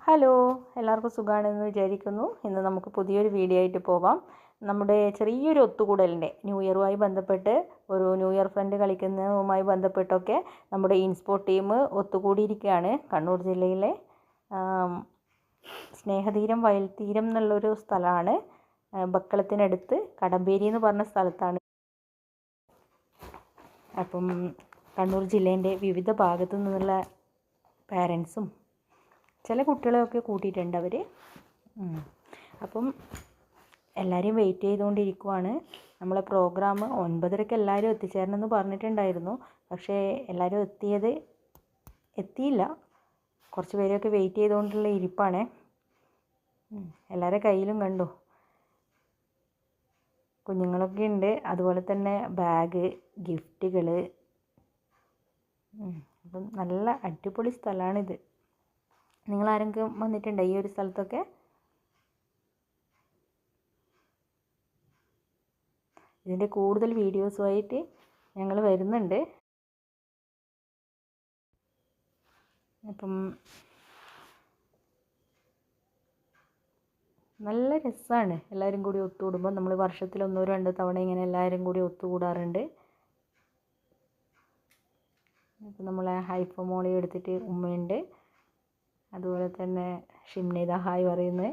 Hello, എല്ലാവർക്കും സുഖമാണെന്ന് വിചാരിക്കുന്നു. ഇന്ന് നമുക്ക് പുതിയൊരു വീഡിയോ ആയിട്ട് പോവാം. നമ്മുടെ ചെറിയൊരു ഒത്തുകൂടലിൻ്റെ ന്യൂ ഇയറുമായി ബന്ധപ്പെട്ട് ഒരു ന്യൂ ഇയർ ഫ്രണ്ട് കളിക്കുന്നതുമായി ബന്ധപ്പെട്ടൊക്കെ നമ്മുടെ ഇൻസ്പോ ടീം ഒത്തുകൂടിയിരിക്കുകയാണ്. കണ്ണൂർ ജില്ലയിലെ സ്നേഹതീരം വയൽത്തീരം എന്നുള്ളൊരു സ്ഥലമാണ്. ബക്കളത്തിനടുത്ത് കടമ്പേരി എന്ന് പറഞ്ഞ സ്ഥലത്താണ്. അപ്പം കണ്ണൂർ ജില്ലേൻ്റെ വിവിധ ഭാഗത്തു നിന്നുള്ള പാരൻസും ചില കുട്ടികളെയൊക്കെ കൂട്ടിയിട്ടുണ്ട് അവർ. അപ്പം എല്ലാവരെയും വെയിറ്റ് ചെയ്തുകൊണ്ടിരിക്കുവാണ്. നമ്മളെ പ്രോഗ്രാം 9:30 എല്ലാവരും എത്തിച്ചേരണമെന്ന് പറഞ്ഞിട്ടുണ്ടായിരുന്നു. പക്ഷേ എല്ലാവരും എത്തിയില്ല. കുറച്ച് പേരൊക്കെ വെയിറ്റ് ചെയ്തുകൊണ്ടുള്ള ഇരിപ്പാണ്. എല്ലാവരുടെ കയ്യിലും കണ്ടു കുഞ്ഞുങ്ങളൊക്കെ ഉണ്ട്. അതുപോലെ തന്നെ ബാഗ്, ഗിഫ്റ്റുകൾ. അപ്പം നല്ല അടിപൊളി സ്ഥലമാണിത്. നിങ്ങളാരെങ്കിലും വന്നിട്ടുണ്ടോ ഈ ഒരു സ്ഥലത്തൊക്കെ? ഇതിൻ്റെ കൂടുതൽ വീഡിയോസുമായിട്ട് ഞങ്ങൾ വരുന്നുണ്ട്. അപ്പം നല്ല രസമാണ് എല്ലാവരും കൂടി ഒത്തുകൂടുമ്പോൾ. നമ്മൾ വർഷത്തിൽ 1-2 തവണ ഇങ്ങനെ എല്ലാവരും കൂടി ഒത്തുകൂടാറുണ്ട്. ഇപ്പം നമ്മളെ ഹൈഫ മോളി എടുത്തിട്ട് ഉമ്മയുണ്ട്. അതുപോലെ തന്നെ ഷിംനിത ഹായ് പറയുന്നത്.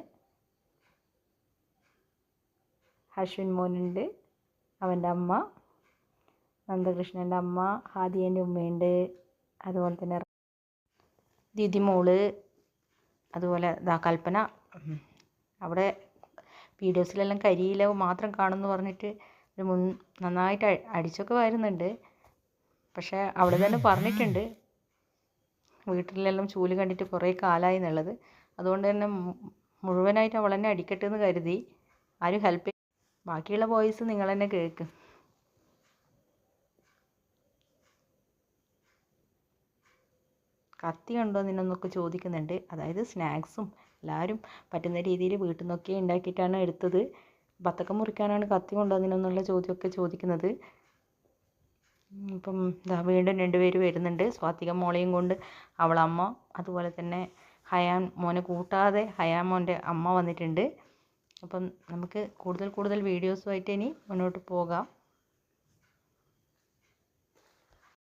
അശ്വിൻ മോനുണ്ട്, അവൻ്റെ അമ്മ, നന്ദകൃഷ്ണൻ്റെ അമ്മ, ഹാദിയേൻ്റെ ഉമ്മയുണ്ട്. അതുപോലെ തന്നെ ദീദി മോള്, അതുപോലെ കൽപ്പന. അവിടെ വീഡിയോസിലെല്ലാം കരിയില മാത്രം കാണുമെന്ന് പറഞ്ഞിട്ട് നന്നായിട്ട് അടിച്ചൊക്കെ വരുന്നുണ്ട്. പക്ഷേ അവിടെ തന്നെ പറഞ്ഞിട്ടുണ്ട് വീട്ടിലെല്ലാം ചൂല് കണ്ടിട്ട് കുറേ കാലമായി എന്നുള്ളത്. അതുകൊണ്ട് തന്നെ മുഴുവനായിട്ട് അവൾ തന്നെ അടിക്കട്ടെ എന്ന് കരുതി. ആരും ഹെൽപ്പ് ചെയ്യും. ബാക്കിയുള്ള വോയിസ് നിങ്ങൾ തന്നെ കേൾക്ക്. കത്തി കണ്ടോ നിന്നൊന്നൊക്കെ ചോദിക്കുന്നുണ്ട്. അതായത് സ്നാക്സും എല്ലാവരും പറ്റുന്ന രീതിയിൽ വീട്ടിൽ നിന്നൊക്കെ ഉണ്ടാക്കിയിട്ടാണ് എടുത്തത്. ബത്തക്കം മുറിക്കാനാണ് കത്തി കൊണ്ടുവന്നിനെന്നുള്ള ചോദ്യമൊക്കെ ചോദിക്കുന്നത്. ഇപ്പം വീണ്ടും 2 പേര് വരുന്നുണ്ട്. സ്വാതിക മോളെയും കൊണ്ട് അവളമ്മ, അതുപോലെ തന്നെ ഹയാൻ മോനെ കൂട്ടാതെ ഹയാൻ മോൻ്റെ അമ്മ വന്നിട്ടുണ്ട്. അപ്പം നമുക്ക് കൂടുതൽ വീഡിയോസുമായിട്ട് ഇനി മുന്നോട്ട് പോകാം.